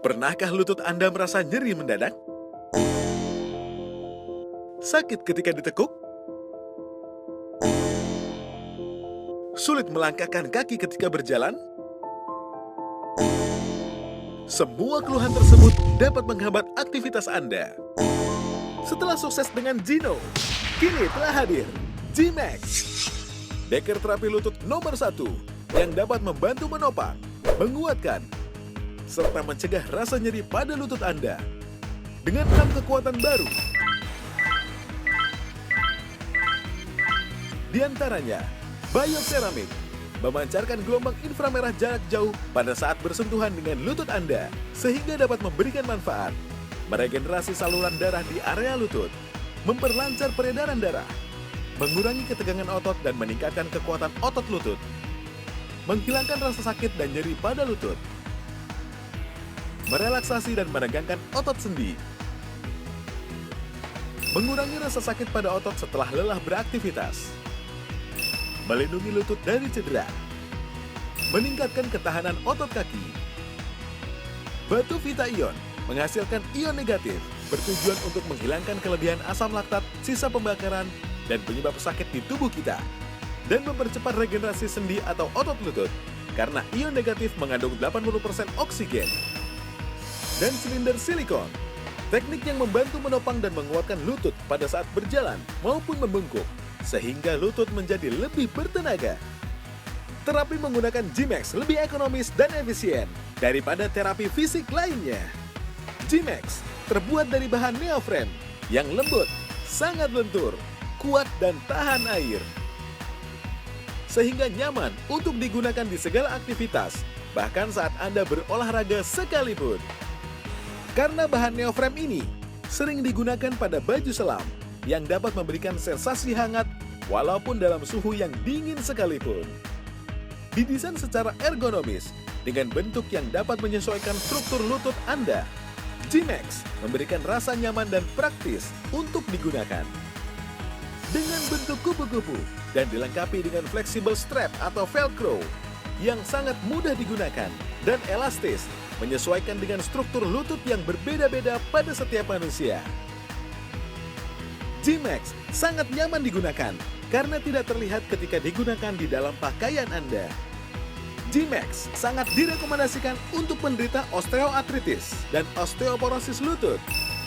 Pernahkah lutut Anda merasa nyeri mendadak? Sakit ketika ditekuk? Sulit melangkahkan kaki ketika berjalan? Semua keluhan tersebut dapat menghambat aktivitas Anda. Setelah sukses dengan Gino, kini telah hadir G-Max. Deker terapi lutut nomor 1 yang dapat membantu menopang, menguatkan, serta mencegah rasa nyeri pada lutut Anda. Dengan 6 kekuatan baru. Di antaranya, Bioceramik, memancarkan gelombang inframerah jarak jauh pada saat bersentuhan dengan lutut Anda, sehingga dapat memberikan manfaat. Meregenerasi saluran darah di area lutut, memperlancar peredaran darah, mengurangi ketegangan otot dan meningkatkan kekuatan otot lutut, menghilangkan rasa sakit dan nyeri pada lutut, merelaksasi dan menegangkan otot sendi, mengurangi rasa sakit pada otot setelah lelah beraktivitas, melindungi lutut dari cedera, meningkatkan ketahanan otot kaki. Batu Vita Ion menghasilkan ion negatif, bertujuan untuk menghilangkan kelebihan asam laktat, sisa pembakaran, dan penyebab sakit di tubuh kita, dan mempercepat regenerasi sendi atau otot lutut, karena ion negatif mengandung 80% oksigen. Dan silinder silikon, teknik yang membantu menopang dan menguatkan lutut pada saat berjalan maupun membungkuk, sehingga lutut menjadi lebih bertenaga. Terapi menggunakan G-Max lebih ekonomis dan efisien daripada terapi fisik lainnya. G-Max terbuat dari bahan neoprene yang lembut, sangat lentur, kuat dan tahan air. Sehingga nyaman untuk digunakan di segala aktivitas, bahkan saat Anda berolahraga sekalipun. Karena bahan neoprene ini sering digunakan pada baju selam yang dapat memberikan sensasi hangat walaupun dalam suhu yang dingin sekalipun. Didesain secara ergonomis dengan bentuk yang dapat menyesuaikan struktur lutut Anda. G-Max memberikan rasa nyaman dan praktis untuk digunakan. Dengan bentuk kupu-kupu dan dilengkapi dengan fleksibel strap atau velcro yang sangat mudah digunakan dan elastis, menyesuaikan dengan struktur lutut yang berbeda-beda pada setiap manusia. G-Max sangat nyaman digunakan karena tidak terlihat ketika digunakan di dalam pakaian Anda. G-Max sangat direkomendasikan untuk penderita osteoartritis dan osteoporosis lutut,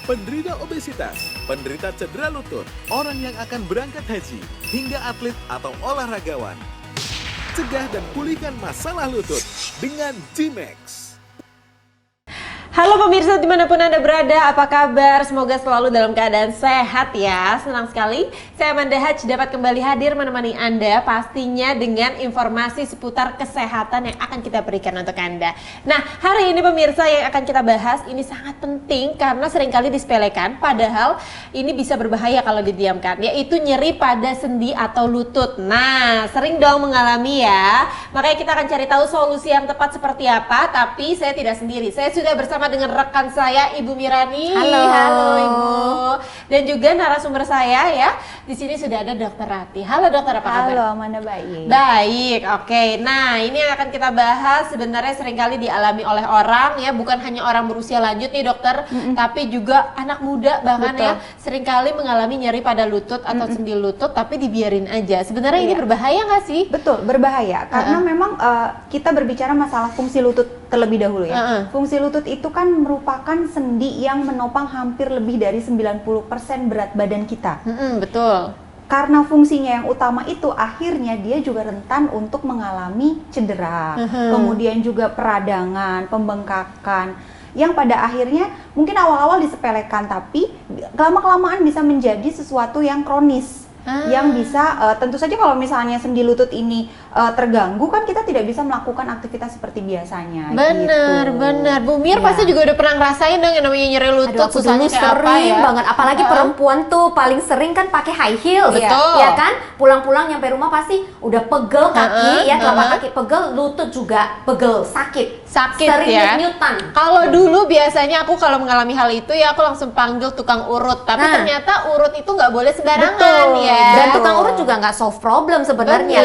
penderita obesitas, penderita cedera lutut, orang yang akan berangkat haji, hingga atlet atau olahragawan. Cegah dan pulihkan masalah lutut dengan G-Max. Halo pemirsa dimanapun Anda berada, apa kabar? Semoga selalu dalam keadaan sehat ya. Senang sekali saya Amanda Haj dapat kembali hadir menemani Anda, pastinya dengan informasi seputar kesehatan yang akan kita berikan untuk Anda. Nah, hari ini pemirsa yang akan kita bahas ini sangat penting karena seringkali disepelekan, padahal ini bisa berbahaya kalau didiamkan, yaitu nyeri pada sendi atau lutut. Nah, sering dong mengalami ya, makanya kita akan cari tahu solusi yang tepat seperti apa. Tapi saya tidak sendiri, saya sudah bersama dengan rekan saya Ibu Mirani. Halo Ibu. Dan juga narasumber saya ya. Di sini sudah ada Dokter Rati. Halo Dokter, apa kabar? Halo Amanda, baik. Baik, oke. Nah, ini yang akan kita bahas sebenarnya seringkali dialami oleh orang ya, bukan hanya orang berusia lanjut nih Dokter, tapi juga anak muda bahkan. Betul. Ya, seringkali mengalami nyeri pada lutut atau sendi lutut tapi dibiarin aja. Sebenarnya ini berbahaya nggak sih? Betul, berbahaya karena memang kita berbicara masalah fungsi lutut terlebih dahulu ya. Fungsi lutut itu kan merupakan sendi yang menopang hampir lebih dari 90% berat badan kita. Betul. Karena fungsinya yang utama itu, akhirnya dia juga rentan untuk mengalami cedera, kemudian juga peradangan, pembengkakan, yang pada akhirnya mungkin awal-awal disepelekan, tapi lama-kelamaan bisa menjadi sesuatu yang kronis. Yang bisa, tentu saja kalau misalnya sendi lutut ini terganggu, kan kita tidak bisa melakukan aktivitas seperti biasanya. Bener, gitu. bener. Bu Mir pasti juga udah pernah ngerasain dong yang namanya nyeri lutut. Susahnya kayak apa ya? Banget, apalagi perempuan tuh paling sering kan pakai high heels. Betul. Ya kan? Pulang-pulang nyampe rumah pasti udah pegel kaki, ya telapak kaki pegel, lutut juga pegel, sakit. Sering ya. nyut-nyutan. Kalau dulu biasanya aku kalau mengalami hal itu ya aku langsung panggil tukang urut. Tapi ternyata urut itu nggak boleh sembarangan. Betul. Ya. Dan tukang urut juga nggak solve problem sebenarnya.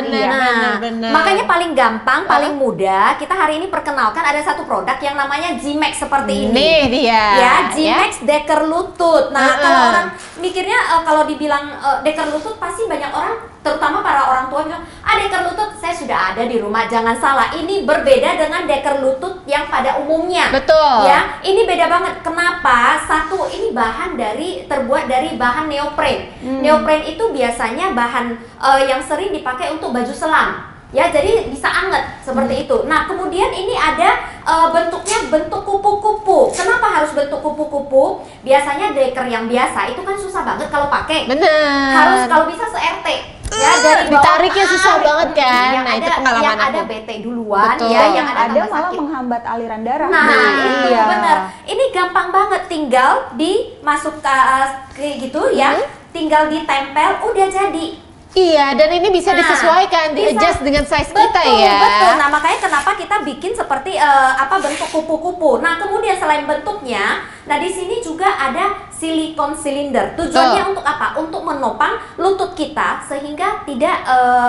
Benar. benar. Makanya paling gampang, paling mudah, kita hari ini perkenalkan ada satu produk yang namanya G-Max seperti ini. Nih dia. Ya, G-Max deker lutut. Nah, kalau orang mikirnya kalau dibilang deker lutut pasti banyak orang, terutama para orang tua bilang, deker lutut saya sudah ada di rumah. Jangan salah, ini berbeda dengan deker lutut yang pada umumnya. Betul. Ya, ini beda banget. Kenapa? Satu, ini bahan terbuat dari bahan neopren. Neopren itu biasanya bahan yang sering dipakai untuk baju selam. Ya, jadi bisa anget seperti itu. Nah, kemudian ini ada bentuknya bentuk kupu-kupu. Kenapa harus bentuk kupu-kupu? Biasanya deker yang biasa itu kan susah banget kalau pakai. Bener. Harus kalau bisa se-RT. Ya, dari bawah, ditariknya susah banget kan. Yang Nah, ada, itu pengalaman yang ada aku. bete duluan, Betul. ya, yang ada tambah malah sakit. menghambat aliran darah. Nah, itu Iya. bener. Ini gampang banget, tinggal dimasuk ke gitu ya, tinggal ditempel, udah jadi. Iya, dan ini bisa Nah, disesuaikan, bisa. di-adjust dengan size Betul, kita ya. Betul. Nah, makanya kenapa kita bikin seperti bentuk kupu-kupu. Nah, kemudian selain bentuknya, nah di sini juga ada silikon silinder. Tujuannya untuk apa? Untuk menopang lutut kita sehingga tidak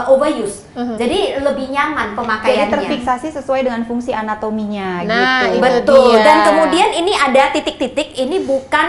overuse. Jadi lebih nyaman Jadi pemakaiannya. terfiksasi sesuai dengan fungsi anatominya Nah, gitu. itu Betul. dia. Dan kemudian ini ada titik-titik. Ini bukan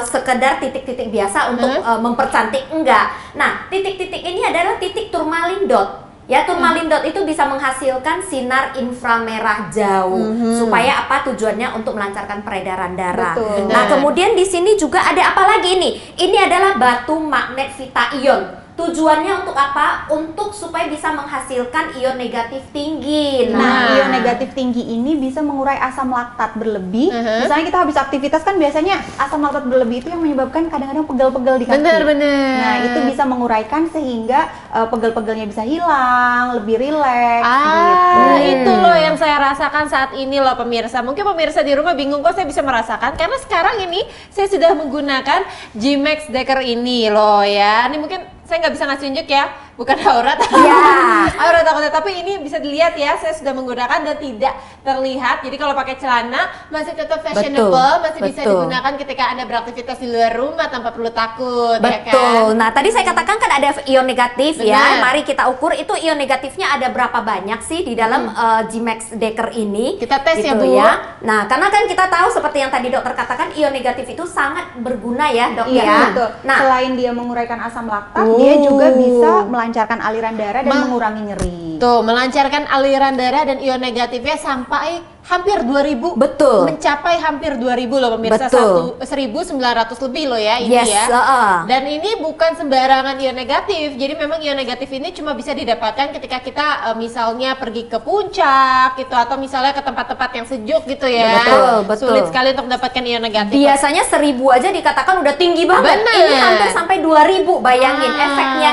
sekedar titik-titik biasa untuk mempercantik, enggak. Nah, titik-titik ini adalah titik turmalin dot. Ya, turmalin dot itu bisa menghasilkan sinar inframerah jauh. Supaya apa? Tujuannya untuk melancarkan peredaran darah. Betul. Nah, Benar. kemudian di sini juga ada apa lagi ini? Ini adalah batu magnet Vita Ion. Tujuannya untuk apa? Untuk supaya bisa menghasilkan ion negatif tinggi. Nah, ion negatif tinggi ini bisa mengurai asam laktat berlebih. Misalnya kita habis aktivitas kan biasanya asam laktat berlebih itu yang menyebabkan kadang-kadang pegel-pegel di kaki. Bener. Nah, itu bisa menguraikan sehingga pegel-pegelnya bisa hilang, lebih rileks gitu. Itu loh yang saya rasakan saat ini loh pemirsa. Mungkin pemirsa di rumah bingung kok saya bisa merasakan karena sekarang ini saya sudah menggunakan G-Max Decker ini loh ya. Ini mungkin saya nggak bisa ngasih tunjuk ya, bukan aurat. Ya. Aurat takutnya, tapi ini bisa dilihat ya, saya sudah menggunakan dan tidak terlihat. Jadi kalau pakai celana masih tetap fashionable, masih bisa betul. digunakan ketika Anda beraktivitas di luar rumah tanpa perlu takut, ya kan? Betul. Nah, tadi saya katakan kan ada ion negatif ya. Benar. Mari kita ukur itu ion negatifnya ada berapa banyak sih di dalam G-Max Decker ini. Kita tes ya, Gitu Bu. Nah, karena kan kita tahu seperti yang tadi dokter katakan ion negatif itu sangat berguna ya, Dok Iya, ya. betul. Nah, Selain dia menguraikan asam laktat, dia juga bisa melancarkan aliran darah dan mengurangi nyeri. Tuh, melancarkan aliran darah dan ion negatifnya sampai hampir 2000. Betul. Mencapai hampir 2000 loh pemirsa. Betul. 1900 lebih loh ya ini Yes, ya. Dan ini bukan sembarangan ion negatif. Jadi memang ion negatif ini cuma bisa didapatkan ketika kita misalnya pergi ke puncak gitu atau misalnya ke tempat-tempat yang sejuk gitu ya. Betul. Sulit sekali untuk mendapatkan ion negatif. biasanya 1000 aja dikatakan udah tinggi banget. Bener. Ini hampir sampai 2000. Bayangin Ah. efeknya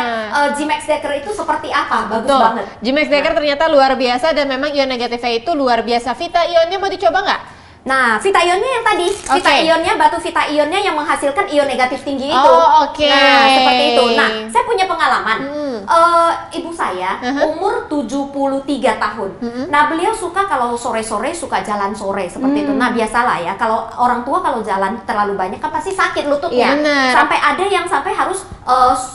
G-Max Decker itu seperti apa? Bagus Betul. banget. G-Max Decker ternyata luar biasa dan memang ion negatifnya itu luar biasa. Vita ionnya mau dicoba nggak? Nah, Vita ionnya yang tadi, Vita Oke. ionnya, batu Vita ionnya yang menghasilkan ion negatif tinggi itu. Oh, oke. Nah, seperti itu. Nah, saya punya pengalaman. Hmm. Ibu saya umur 73 tahun. Nah, beliau suka kalau sore-sore suka jalan sore seperti itu. Nah, biasalah ya, kalau orang tua kalau jalan terlalu banyak kan pasti sakit lututnya. Iya, benar. Sampai ada yang sampai harus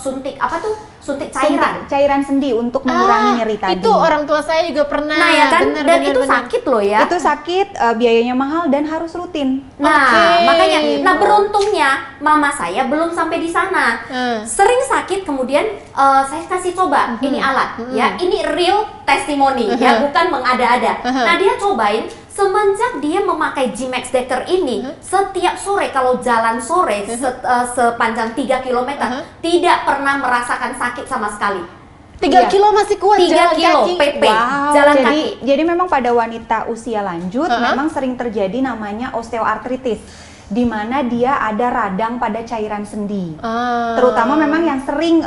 suntik apa tuh? Suntik cairan. Cairan sendi untuk mengurangi nyeri tadi. Itu orang tua saya juga pernah. Nah, ya kan? Bener, Dan bener, itu bener. sakit loh ya. Itu sakit, biayanya mahal dan harus rutin. Nah, Oke. makanya, nah beruntungnya mama saya belum sampai di sana. Sering sakit, kemudian saya kasih coba ini alat, ya, ini real testimoni, ya, bukan mengada-ada. Nah, dia cobain. Semenjak dia memakai G-Max Decker ini, setiap sore kalau jalan sore sepanjang 3 km, tidak pernah merasakan sakit sama sekali. 3 Iya. kilo masih kuat 3 jalan kilo kaki. PP, Wow. jalan jadi, kaki. jadi memang pada wanita usia lanjut memang sering terjadi namanya osteoartritis, di mana dia ada radang pada cairan sendi. Terutama memang yang sering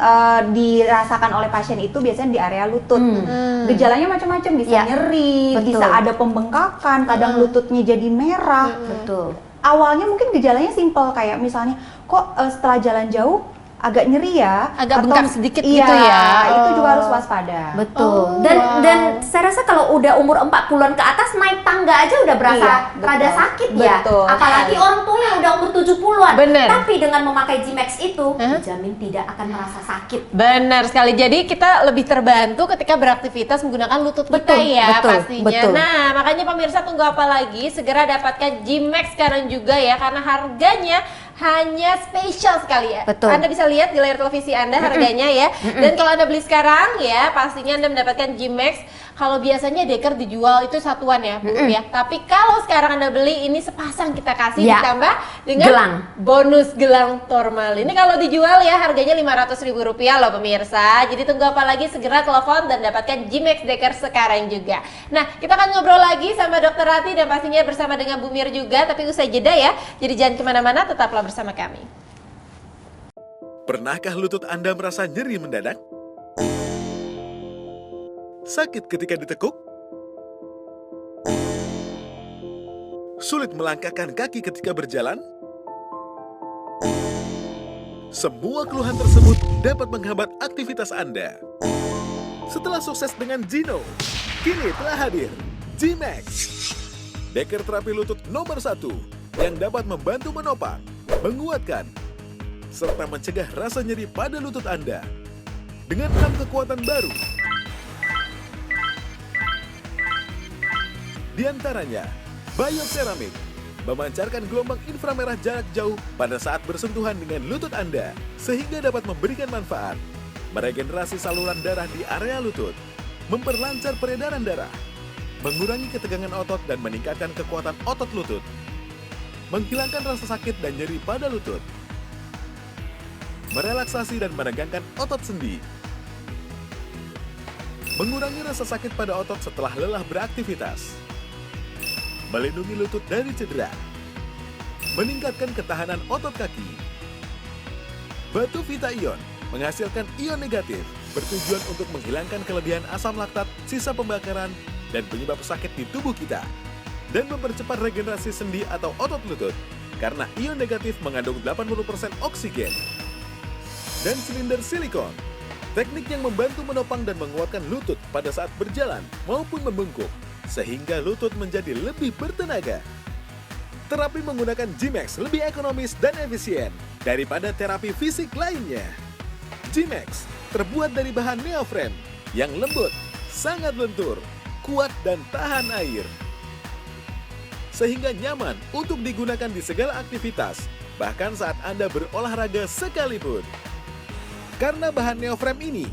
dirasakan oleh pasien itu biasanya di area lutut. Gejalanya macam-macam, bisa Ya, nyeri, betul. bisa ada pembengkakan, kadang lututnya jadi merah. Betul. Awalnya mungkin gejalanya simpel kayak misalnya kok setelah jalan jauh agak nyeri ya, Agak bengkak sedikit iya, gitu ya. itu juga Oh. harus waspada. Betul. Oh, Dan saya rasa kalau udah umur 40-an ke atas naik tangga aja udah berasa Iya, betul. rada sakit ya. Betul. Apalagi orang tua yang udah umur 70-an. Bener. Tapi dengan memakai G-Max itu dijamin tidak akan merasa sakit. Benar sekali. Jadi kita lebih terbantu ketika beraktivitas menggunakan lutut kita Betul, ya betul, pastinya. betul. Nah, makanya pemirsa tunggu apa lagi? Segera dapatkan G-Max sekarang juga ya, karena harganya hanya spesial sekali ya. Betul. Anda bisa lihat di layar televisi Anda harganya ya. Dan kalau Anda beli sekarang ya, pastinya Anda mendapatkan G-Max. Kalau biasanya Deker dijual itu satuan ya, Bu ya. Tapi kalau sekarang Anda beli ini sepasang kita kasih Ya. ditambah dengan Gelang. bonus gelang Tormal. Ini kalau dijual ya harganya Rp500.000 loh pemirsa. Jadi tunggu apa lagi, segera telepon dan dapatkan G-Max Deker sekarang juga. Nah, kita akan ngobrol lagi sama Dr. Rati dan pastinya bersama dengan Bu Mir juga, tapi usai jeda ya. Jadi jangan kemana-mana, tetaplah bersama kami. Pernahkah lutut Anda merasa nyeri mendadak? Sakit ketika ditekuk? Sulit melangkahkan kaki ketika berjalan? Semua keluhan tersebut dapat menghambat aktivitas Anda. Setelah sukses dengan Gino, kini telah hadir G-Max. Deker terapi lutut nomor 1 yang dapat membantu menopang, menguatkan, serta mencegah rasa nyeri pada lutut Anda. Dengan 6 kekuatan baru. Di antaranya, Bioceramik, memancarkan gelombang inframerah jarak jauh pada saat bersentuhan dengan lutut Anda, sehingga dapat memberikan manfaat, meregenerasi saluran darah di area lutut, memperlancar peredaran darah, mengurangi ketegangan otot dan meningkatkan kekuatan otot lutut, menghilangkan rasa sakit dan nyeri pada lutut, merelaksasi dan meregangkan otot sendi, mengurangi rasa sakit pada otot setelah lelah beraktivitas, melindungi lutut dari cedera, meningkatkan ketahanan otot kaki. Batu Vita Ion menghasilkan ion negatif, bertujuan untuk menghilangkan kelebihan asam laktat, sisa pembakaran, dan penyebab sakit di tubuh kita, dan mempercepat regenerasi sendi atau otot lutut, karena ion negatif mengandung 80% oksigen. Dan silinder silikon, teknik yang membantu menopang dan menguatkan lutut pada saat berjalan maupun membungkuk, sehingga lutut menjadi lebih bertenaga. Terapi menggunakan G-Max lebih ekonomis dan efisien daripada terapi fisik lainnya. G-Max terbuat dari bahan neoprene yang lembut, sangat lentur, kuat dan tahan air. Sehingga nyaman untuk digunakan di segala aktivitas, bahkan saat Anda berolahraga sekalipun. Karena bahan neoprene ini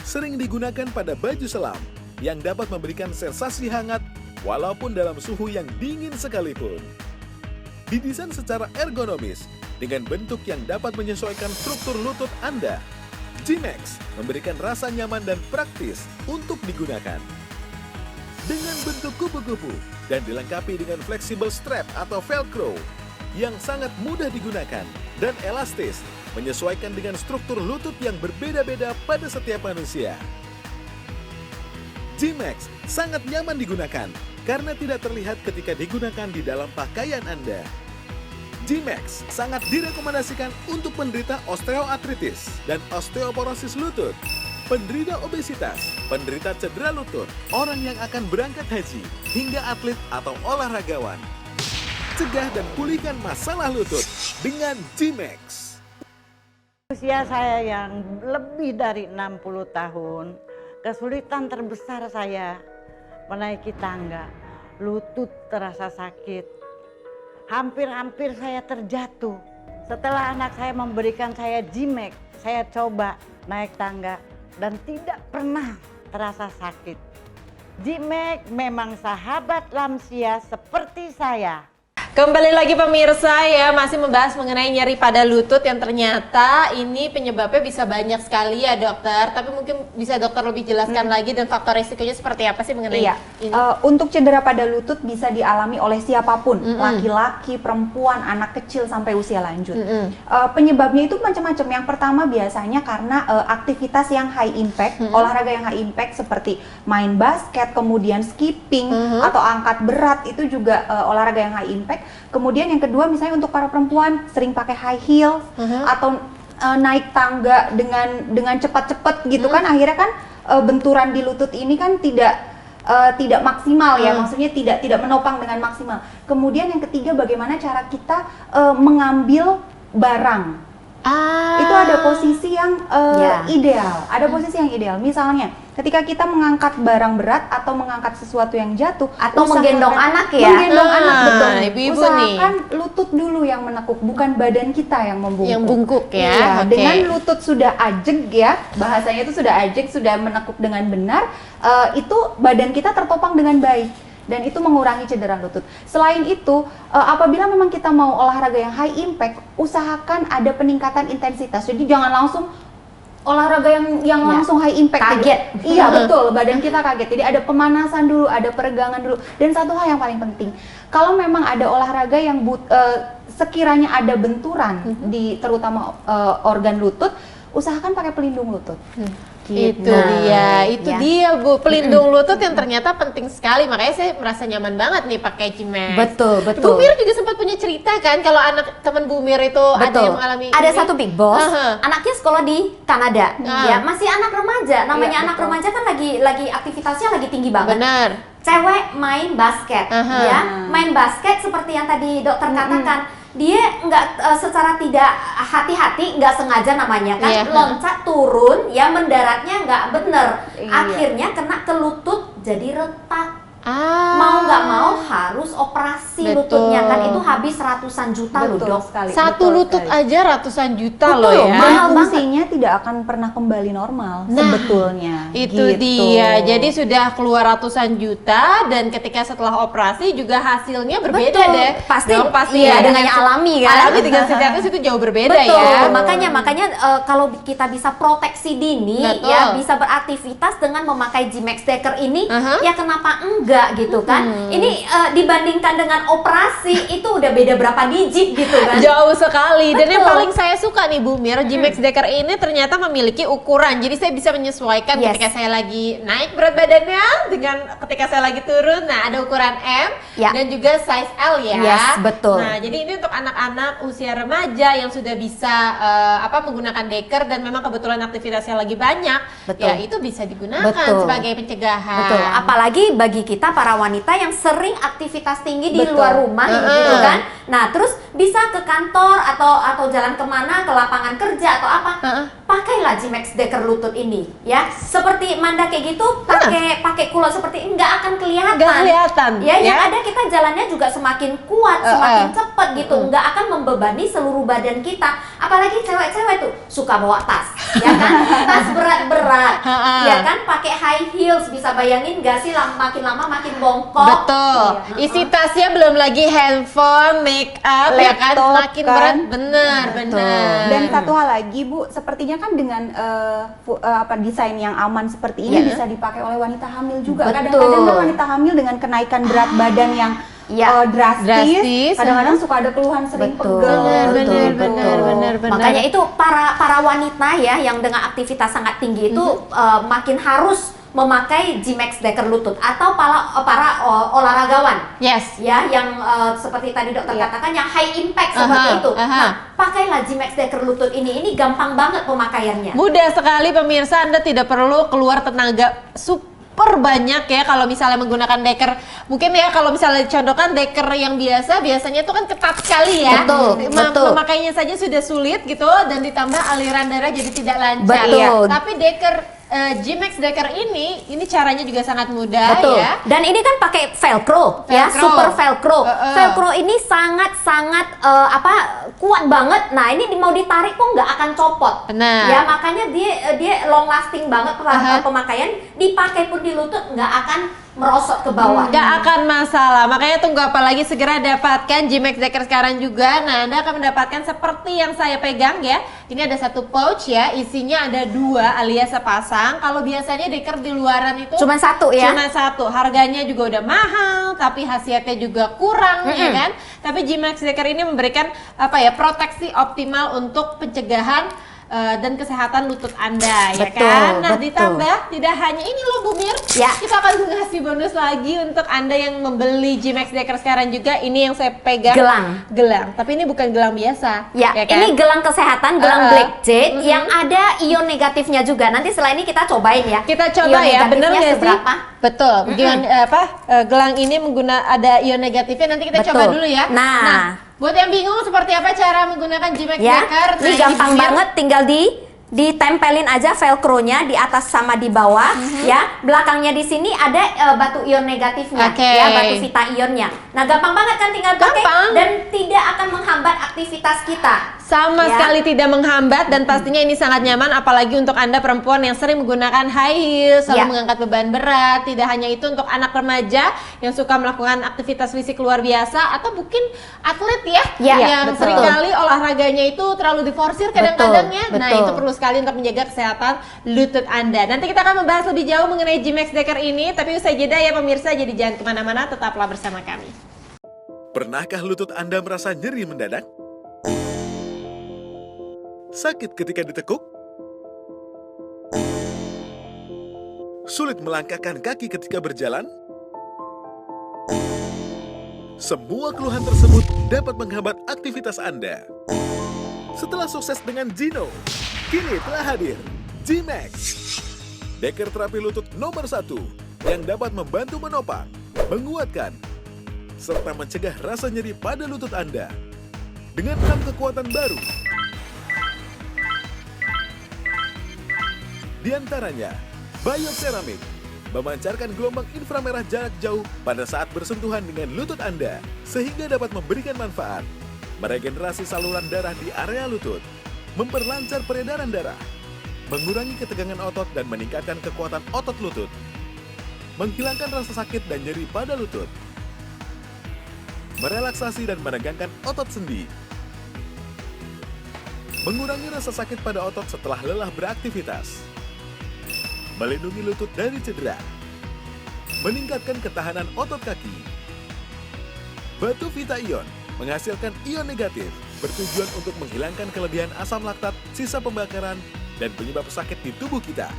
sering digunakan pada baju selam yang dapat memberikan sensasi hangat walaupun dalam suhu yang dingin sekalipun. Didesain secara ergonomis dengan bentuk yang dapat menyesuaikan struktur lutut Anda. G-Max memberikan rasa nyaman dan praktis untuk digunakan. Dengan bentuk kupu-kupu dan dilengkapi dengan fleksibel strap atau velcro yang sangat mudah digunakan dan elastis, menyesuaikan dengan struktur lutut yang berbeda-beda pada setiap manusia. G-Max sangat nyaman digunakan karena tidak terlihat ketika digunakan di dalam pakaian Anda. G-Max sangat direkomendasikan untuk penderita osteoartritis dan osteoporosis lutut, penderita obesitas, penderita cedera lutut, orang yang akan berangkat haji, hingga atlet atau olahragawan. Cegah dan pulihkan masalah lutut dengan G-Max. Usia saya yang lebih dari 60 tahun, kesulitan terbesar saya menaiki tangga. Lutut terasa sakit. Hampir-hampir saya terjatuh. Setelah anak saya memberikan saya G-Max, saya coba naik tangga dan tidak pernah terasa sakit. G-Max memang sahabat lansia seperti saya. Kembali lagi pemirsa ya, masih membahas mengenai nyeri pada lutut yang ternyata ini penyebabnya bisa banyak sekali ya dokter. Tapi mungkin bisa dokter lebih jelaskan lagi dan faktor risikonya seperti apa sih mengenai ini? Untuk cedera pada lutut bisa dialami oleh siapapun, laki-laki, perempuan, anak kecil sampai usia lanjut. Penyebabnya itu macam-macam. Yang pertama biasanya karena aktivitas yang high impact, olahraga yang high impact seperti main basket, kemudian skipping atau angkat berat, itu juga olahraga yang high impact. Kemudian yang kedua misalnya untuk para perempuan sering pakai high heels atau naik tangga dengan cepat-cepat gitu kan, akhirnya kan benturan di lutut ini kan tidak maksimal ya, maksudnya tidak menopang dengan maksimal. Kemudian yang ketiga, bagaimana cara kita mengambil barang. Itu ada posisi yang ideal. Ada posisi yang ideal. Misalnya, ketika kita mengangkat barang berat atau mengangkat sesuatu yang jatuh Atau menggendong anak ya. Menggendong anak, betul. Ibu-ibu Usahakan lutut dulu yang menekuk, bukan badan kita yang membungkuk. Yang bungkuk ya. Iya, Oke. dengan lutut sudah ajeg ya, bahasanya itu sudah ajeg, sudah menekuk dengan benar, itu badan kita tertopang dengan baik. Dan itu mengurangi cedera lutut. Selain itu, apabila memang kita mau olahraga yang high impact, usahakan ada peningkatan intensitas. Jadi jangan langsung olahraga yang langsung high impact. Kaget. Iya betul, badan kita kaget. Jadi ada pemanasan dulu, ada peregangan dulu. Dan satu hal yang paling penting, kalau memang ada olahraga yang sekiranya ada benturan di terutama organ lutut, usahakan pakai pelindung lutut. Itu Nah, dia Bu, pelindung lutut yang ternyata penting sekali. Makanya saya merasa nyaman banget nih pakai G-Max. Betul. Bu Mir juga sempat punya cerita kan kalau anak teman Bu Mir itu ada yang mengalami Ada ini? satu big boss, anaknya sekolah di Kanada, Ah. ya masih anak remaja. Namanya Iya, anak betul. remaja kan lagi aktivitasnya lagi tinggi banget. Benar. Cewek main basket, ya main basket seperti yang tadi dokter katakan, dia nggak secara tidak hati-hati, nggak sengaja namanya kan, Iya. loncat turun, ya mendaratnya nggak bener, Iya. akhirnya kena ke lutut jadi retak. Mau nggak mau harus operasi Betul. lututnya kan, itu habis ratusan juta loh Betul dok. sekali. Satu betul lutut sekali. aja ratusan juta Betul, loh ya. Dan mahal banget. fungsinya tidak akan pernah kembali normal sebetulnya. Itu gitu. dia. Jadi sudah keluar ratusan juta dan ketika setelah operasi juga hasilnya berbeda Betul. deh. Pasti, Dong, iya, dengan yang alami kan. Alami dengan sintetis itu jauh berbeda Betul, ya. makanya kalau kita bisa proteksi dini, Betul. ya bisa beraktivitas dengan memakai G-Max Decker ini, ya kenapa enggak gitu kan? Ini dibandingkan dengan operasi itu udah beda berapa digit gitu kan? Jauh sekali. Dan yang Betul. paling saya suka nih Bu Mir, G-Max Decker ini ternyata memiliki ukuran. Jadi saya bisa menyesuaikan Yes. ketika saya lagi naik berat badannya dengan ketika saya lagi turun. Nah, ada ukuran M Ya. dan juga size L ya. Yes, betul. Nah, jadi ini untuk anak-anak usia remaja yang sudah bisa menggunakan Decker dan memang kebetulan aktivitasnya lagi banyak, Betul. ya itu bisa digunakan Betul. sebagai pencegahan. Betul, apalagi bagi kita para wanita yang sering aktivitas tinggi di Betul. luar rumah gitu kan. Nah, terus bisa ke kantor atau jalan kemana, ke lapangan kerja atau apa. Pakailah G-Max Decker lutut ini ya. Seperti Manda kayak gitu, pakai kulot seperti ini nggak akan kelihatan. Nggak kelihatan, Ya, yang ya. ada kita jalannya juga semakin kuat, semakin cepet gitu. Nggak akan membebani seluruh badan kita. Apalagi cewek-cewek tuh suka bawa tas, ya kan? Tas berat-berat, ya kan? Pakai high heels, bisa bayangin nggak sih makin lama makin bongkok. Betul. Isi tasnya belum lagi handphone, make up, ya kan? Laptop, Semakin kan? berat, benar. Dan satu hal lagi Bu, sepertinya kan dengan desain yang aman seperti ini bisa dipakai oleh wanita hamil juga. Betul. Kadang-kadang kan wanita hamil dengan kenaikan berat badan yang Drastis, drastis, kadang-kadang suka ada keluhan sering Betul. pegel. Benar. Makanya itu para wanita ya yang dengan aktivitas sangat tinggi itu makin harus memakai G-Max Decker lutut atau para olahragawan. Yes. Ya, yang seperti tadi dokter katakan yang high impact seperti itu. Nah, pakailah G-Max Decker lutut ini gampang banget pemakaiannya. Mudah sekali pemirsa, Anda tidak perlu keluar tenaga super banyak ya kalau misalnya menggunakan Decker. Mungkin ya kalau misalnya dicontohkan Decker yang biasanya itu kan ketat sekali ya. Betul, betul. Memakainya saja sudah sulit gitu dan ditambah aliran darah jadi tidak lancar. Betul. Tapi Decker G-Max Decker ini caranya juga sangat mudah. Betul. Ya. Dan ini kan pakai velcro, ya, Velcro. super velcro. Velcro ini sangat kuat banget. Nah, ini mau ditarik pun nggak akan copot. Benar. Ya, makanya dia long lasting banget pemakaian. Dipakai pun di lutut nggak akan merosot ke bawah. Nggak akan masalah, makanya tunggu apa lagi, segera dapatkan G-Max Decker sekarang juga. Nah, Anda akan mendapatkan seperti yang saya pegang ya. Ini ada satu pouch ya, isinya ada 2 alias sepasang. Kalau biasanya Decker di luaran itu Cuma satu ya. Cuma satu, harganya juga udah mahal, tapi khasiatnya juga kurang ya kan. Tapi G-Max Decker ini memberikan proteksi optimal untuk pencegahan dan kesehatan lutut Anda, ya Betul, kan? Nah, betul. ditambah tidak hanya ini loh Bu Mir, Ya. kita akan ngasih bonus lagi untuk Anda yang membeli G-Max Decker sekarang juga. Ini yang saya pegang. Gelang. Tapi ini bukan gelang biasa. Ya, kan? ini gelang kesehatan, gelang Black Jade yang ada ion negatifnya juga. Nanti setelah ini kita cobain ya. Kita coba Ion ya, bener negatifnya nggak sih? seberapa? Betul. Gelang ini ada ion negatifnya. Nanti kita Betul. coba dulu ya. Nah. Buat yang bingung seperti apa cara menggunakan G-Max Ya, Decker, ini gampang banget, tinggal ditempelin aja velcro-nya di atas sama di bawah, ya. Belakangnya di sini ada batu ion negatifnya, Oke. ya, batu vita ionnya. Nah, gampang banget kan, tinggal pakai Gampang. dan tidak akan menghambat aktivitas kita. Sama Ya. sekali tidak menghambat dan pastinya ini sangat nyaman apalagi untuk Anda perempuan yang sering menggunakan high heels, selalu Ya. mengangkat beban berat. Tidak hanya itu, untuk anak remaja yang suka melakukan aktivitas fisik luar biasa atau mungkin atlet ya, Ya, yang betul. seringkali olahraganya itu terlalu diforsir kadang-kadang ya. Nah, betul. itu perlu sekali untuk menjaga kesehatan lutut Anda. Nanti kita akan membahas lebih jauh mengenai G-Max Decker ini, tapi usai jeda ya pemirsa, jadi jangan kemana-mana, tetaplah bersama kami. Pernahkah lutut Anda merasa nyeri mendadak? Sakit ketika ditekuk? Sulit melangkahkan kaki ketika berjalan? Semua keluhan tersebut dapat menghambat aktivitas Anda. Setelah sukses dengan Gino, kini telah hadir G-Max, Decker terapi lutut nomor 1 yang dapat membantu menopang, menguatkan, serta mencegah rasa nyeri pada lutut Anda dengan 6 kekuatan baru. Di antaranya, Bioceramic memancarkan gelombang inframerah jarak jauh pada saat bersentuhan dengan lutut Anda sehingga dapat memberikan manfaat, meregenerasi saluran darah di area lutut, memperlancar peredaran darah, mengurangi ketegangan otot dan meningkatkan kekuatan otot lutut, menghilangkan rasa sakit dan nyeri pada lutut, merelaksasi dan meregangkan otot sendi, mengurangi rasa sakit pada otot setelah lelah beraktivitas, melindungi lutut dari cedera, meningkatkan ketahanan otot kaki. Batu Vita Ion menghasilkan ion negatif bertujuan untuk menghilangkan kelebihan asam laktat, sisa pembakaran, dan penyebab sakit di tubuh kita,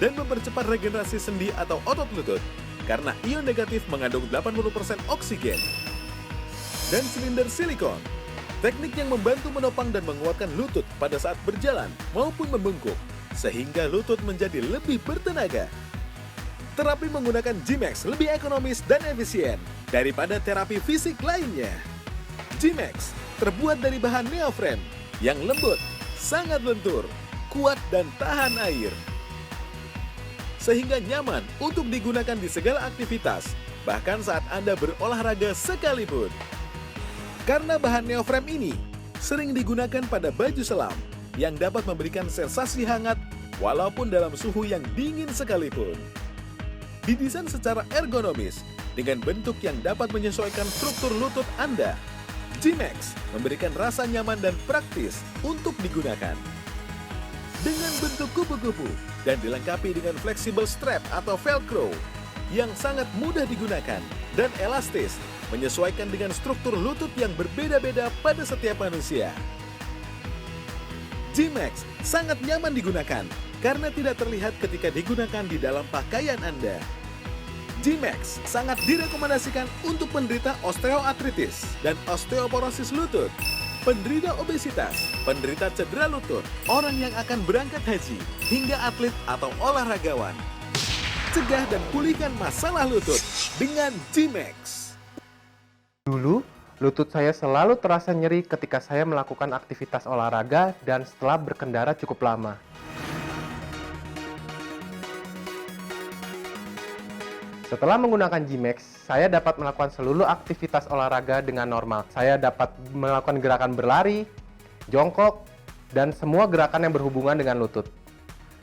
dan mempercepat regenerasi sendi atau otot lutut karena ion negatif mengandung 80% oksigen. Dan silinder silikon, teknik yang membantu menopang dan menguatkan lutut pada saat berjalan maupun membungkuk, sehingga lutut menjadi lebih bertenaga. Terapi menggunakan G-Max lebih ekonomis dan efisien daripada terapi fisik lainnya. G-Max terbuat dari bahan neoframe yang lembut, sangat lentur, kuat dan tahan air, sehingga nyaman untuk digunakan di segala aktivitas, bahkan saat Anda berolahraga sekalipun. Karena bahan neoframe ini sering digunakan pada baju selam yang dapat memberikan sensasi hangat walaupun dalam suhu yang dingin sekalipun. Didesain secara ergonomis dengan bentuk yang dapat menyesuaikan struktur lutut Anda, G-Max memberikan rasa nyaman dan praktis untuk digunakan. Dengan bentuk kupu-kupu dan dilengkapi dengan flexible strap atau velcro yang sangat mudah digunakan dan elastis, menyesuaikan dengan struktur lutut yang berbeda-beda pada setiap manusia. G-Max sangat nyaman digunakan karena tidak terlihat ketika digunakan di dalam pakaian Anda. G-Max sangat direkomendasikan untuk penderita osteoartritis dan osteoporosis lutut, penderita obesitas, penderita cedera lutut, orang yang akan berangkat haji, hingga atlet atau olahragawan. Cegah dan pulihkan masalah lutut dengan G-Max. Dulu, lutut saya selalu terasa nyeri ketika saya melakukan aktivitas olahraga dan setelah berkendara cukup lama. Setelah menggunakan G-Max, saya dapat melakukan seluruh aktivitas olahraga dengan normal. Saya dapat melakukan gerakan berlari, jongkok, dan semua gerakan yang berhubungan dengan lutut.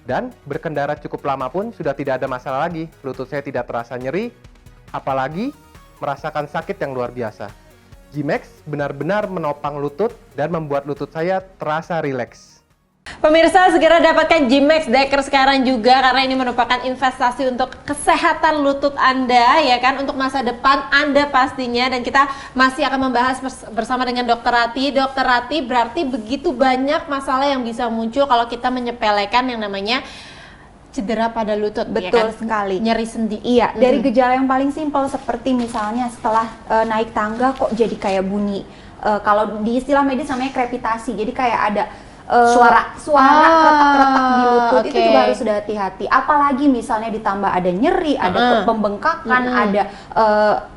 Dan berkendara cukup lama pun sudah tidak ada masalah lagi. Lutut saya tidak terasa nyeri, apalagi merasakan sakit yang luar biasa. G-Max benar-benar menopang lutut dan membuat lutut saya terasa rileks. Pemirsa, segera dapatkan G-Max Decker sekarang juga karena ini merupakan investasi untuk kesehatan lutut Anda ya kan, untuk masa depan Anda pastinya. Dan kita masih akan membahas bersama dengan Dokter Rati. Dokter Rati, berarti begitu banyak masalah yang bisa muncul kalau kita menyepelekan yang namanya cedera pada lutut. Betul ya kan? sekali. Nyeri sendi. Iya, dari gejala yang paling simpel seperti misalnya setelah naik tangga kok jadi kayak bunyi. Kalau di istilah medis namanya krepitasi. Jadi kayak ada suara kretak-kretak di lutut. Itu juga harus sudah hati-hati. Apalagi misalnya ditambah ada nyeri, ada pembengkakan, ada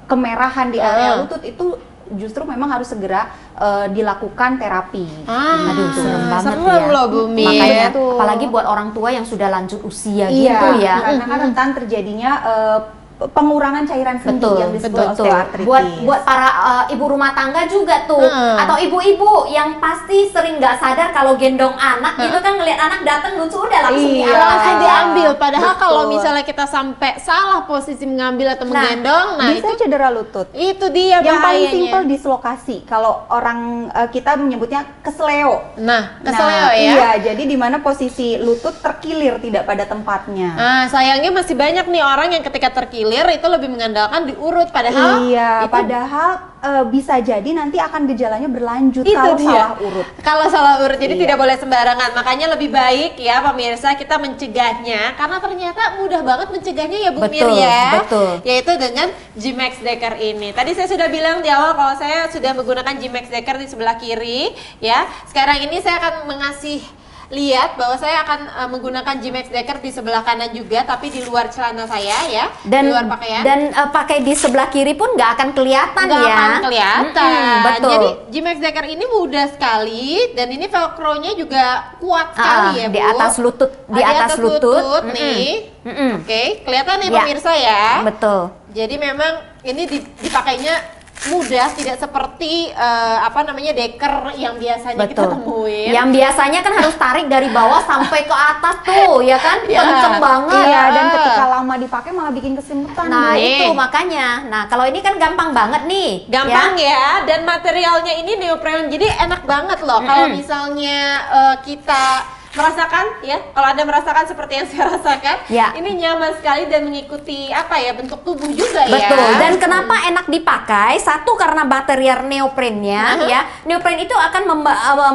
kemerahan di area lutut, itu justru memang harus segera dilakukan terapi. Aduh, serem banget serem ya. loh, Bumi. Makanya Betul. apalagi buat orang tua yang sudah lanjut usia Iya, gitu ya. karena kan rentan terjadinya pengurangan cairan sendi Betul, yang disebut betul. osteoartritis. Buat para ibu rumah tangga juga tuh, atau ibu-ibu yang pasti sering nggak sadar kalau gendong anak gitu kan, ngelihat anak datang lucu udah langsung Iya. Langsung diambil, padahal Betul. kalau misalnya kita sampai salah posisi mengambil atau menggendong, nah bisa itu cedera lutut. itu dia Yang paling bahayanya. simpel dislokasi. Kalau orang kita menyebutnya kesleo. Nah, keseleo ya. Iya, jadi di mana posisi lutut terkilir tidak pada tempatnya. Nah, sayangnya masih banyak nih orang yang ketika terkilir itu lebih mengandalkan diurut, padahal Iya, itu padahal bisa jadi nanti akan gejalanya berlanjut itu kalau dia. salah urut. Kalau salah urut, jadi Iya. tidak boleh sembarangan. Makanya lebih baik ya pemirsa kita mencegahnya, karena ternyata mudah banget mencegahnya ya Bu Mir Betul, ya. betul. Yaitu dengan G-Max Decker ini. Tadi saya sudah bilang di awal kalau saya sudah menggunakan G-Max Decker di sebelah kiri ya. Sekarang ini saya akan mengasih lihat bahwa saya akan menggunakan G-Max Decker di sebelah kanan juga, tapi di luar celana saya ya, Dan di luar pakaian. dan pakai di sebelah kiri pun nggak akan kelihatan Nggak ya. akan kelihatan. Betul. Jadi G-Max Decker ini mudah sekali dan ini velcro-nya juga kuat sekali ya, Bu. Di atas lutut, di atas lutut nih. Mm-mm. Oke, kelihatan nih Ya. pemirsa ya. Betul. Jadi memang ini dipakainya mudah, tidak seperti decker yang biasanya kita Betul. temuin. Yang biasanya kan harus tarik dari bawah sampai ke atas tuh, ya kan? Ya. Kenceng banget. Iya, dan ketika lama dipakai malah bikin kesemutan. Nah, Bu. itu makanya. Nah, kalau ini kan gampang banget nih. Gampang ya, dan materialnya ini neoprene, jadi enak banget loh. Kalau misalnya kita merasakan ya, kalau Anda merasakan seperti yang saya rasakan, Ya. ini nyaman sekali dan mengikuti bentuk tubuh juga ya. Betul. Dan kenapa enak dipakai? Satu, karena material neoprennya ya. Neopren itu akan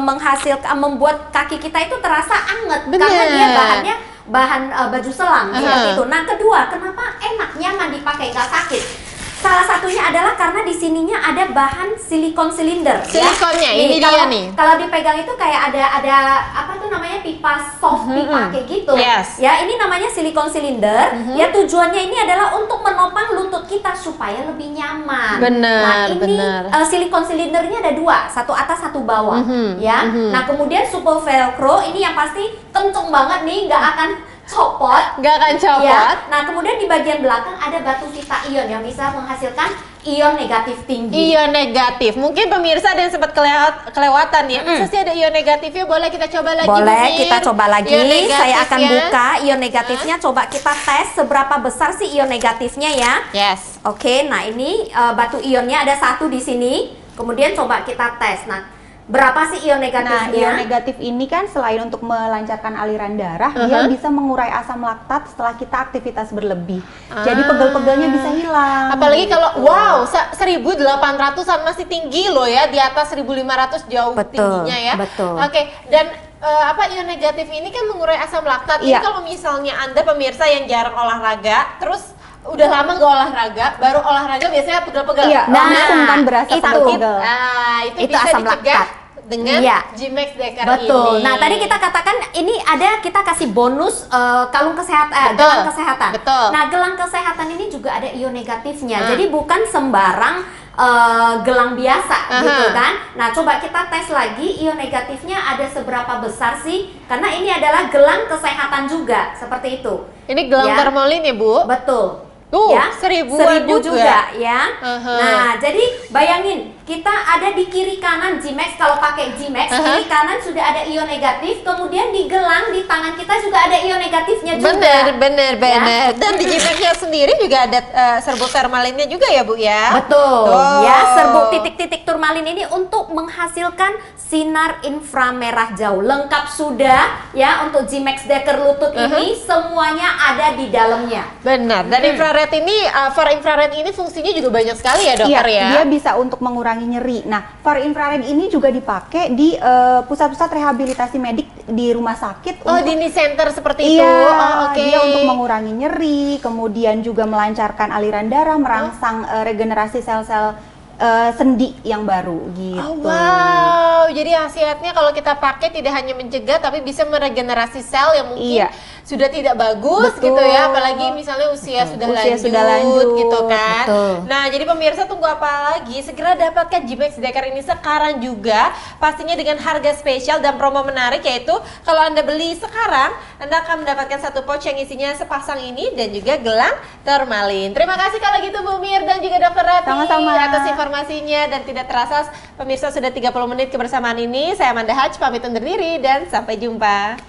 menghasilkan, membuat kaki kita itu terasa anget. Bener. Karena dia bahan baju selam seperti itu. Nah, kedua, kenapa enak, nyaman dipakai, nggak sakit? Salah satunya adalah karena di sininya ada bahan silikon silinder. Silikonnya, ya. ini dia nih. Kalau dipegang itu kayak ada apa tuh namanya, pipa soft, pipa kayak gitu. Yes. Ya, ini namanya silikon silinder. Ya, tujuannya ini adalah untuk menopang lutut kita supaya lebih nyaman. Benar, Nah, ini benar. silikon silindernya ada dua, satu atas, satu bawah. Ya. Nah, kemudian super velcro ini yang pasti kenceng banget nih, nggak akan copot. Nggak akan copot. Ya. Nah, kemudian di bagian belakang ada batu vita ion yang bisa menghasilkan ion negatif tinggi. Ion negatif. Mungkin pemirsa ada yang sempat kelewatan ya. Masa sih ada ion negatifnya? Boleh kita coba lagi. Boleh, Bu Mir? kita coba lagi. Ion negatifnya. Saya akan buka ion negatifnya. Coba kita tes seberapa besar sih ion negatifnya ya. Yes. Oke, nah ini batu ionnya ada satu di sini. Kemudian coba kita tes. Nah, berapa sih ion Nah, negatifnya? ion negatif ini kan selain untuk melancarkan aliran darah, dia bisa mengurai asam laktat setelah kita aktivitas berlebih. Jadi pegel-pegelnya bisa hilang. Apalagi kalau 1.800-an masih tinggi loh ya, di atas 1.500 jauh Betul, tingginya ya. betul. Oke, dan ion negatif ini kan mengurai asam laktat. Jadi Iya. kalau misalnya Anda pemirsa yang jarang olahraga, terus udah lama nggak olahraga, baru olahraga biasanya pegel-pegel. Iya, langsung kan berasa itu. pegel-pegel. Itu Itu bisa asam dicegah laktat. dengan Iya. G-Max Decker Betul. ini. Nah, tadi kita katakan ini kita kasih bonus kalung kesehatan, Betul. gelang kesehatan. Betul. Nah, gelang kesehatan ini juga ada ion negatifnya. Jadi bukan sembarang gelang biasa gitu kan. Nah, coba kita tes lagi ion negatifnya ada seberapa besar sih? Karena ini adalah gelang kesehatan juga, seperti itu. Ini gelang Ya. termolin ya, Bu? Betul. Tuh, ya, 1000-an 1000 juga ya. Aha. Nah, jadi bayangin kita ada di kiri kanan G-Max. Kalau pakai G-Max, kiri kanan sudah ada ion negatif, kemudian di gelang di tangan kita juga ada ion negatifnya juga. Bener. Dan di G-Max-nya sendiri juga ada serbuk turmalinnya juga ya Bu ya? Betul. Tuh. Ya, serbuk titik-titik turmalin ini untuk menghasilkan sinar inframerah jauh. Lengkap sudah ya untuk G-Max Decker lutut ini, semuanya ada di dalamnya. Benar. Dan infrared ini, far infrared ini fungsinya juga banyak sekali ya dokter Iya, ya? dia bisa untuk mengurangi nyeri. Nah, far infrared ini juga dipakai di pusat-pusat rehabilitasi medik di rumah sakit. Oh, di center seperti itu? Iya, Oh, oke. dia untuk mengurangi nyeri, kemudian juga melancarkan aliran darah, merangsang regenerasi sel-sel sendi yang baru gitu. Oh, wow, jadi khasiatnya kalau kita pakai tidak hanya mencegah tapi bisa meregenerasi sel yang mungkin sudah tidak bagus. Betul. Gitu ya, apalagi misalnya usia sudah lanjut gitu kan. Betul. Nah, jadi pemirsa tunggu apa lagi? Segera dapatkan G-Max Decker ini sekarang juga, pastinya dengan harga spesial dan promo menarik, yaitu kalau Anda beli sekarang, Anda akan mendapatkan satu pouch yang isinya sepasang ini dan juga gelang turmalin. Terima kasih kalau gitu Bu Mir dan juga Dr. Rati Sama-sama. atas informasinya, dan tidak terasa pemirsa sudah 30 menit kebersamaan ini. Saya Amanda Haj pamit undur diri dan sampai jumpa.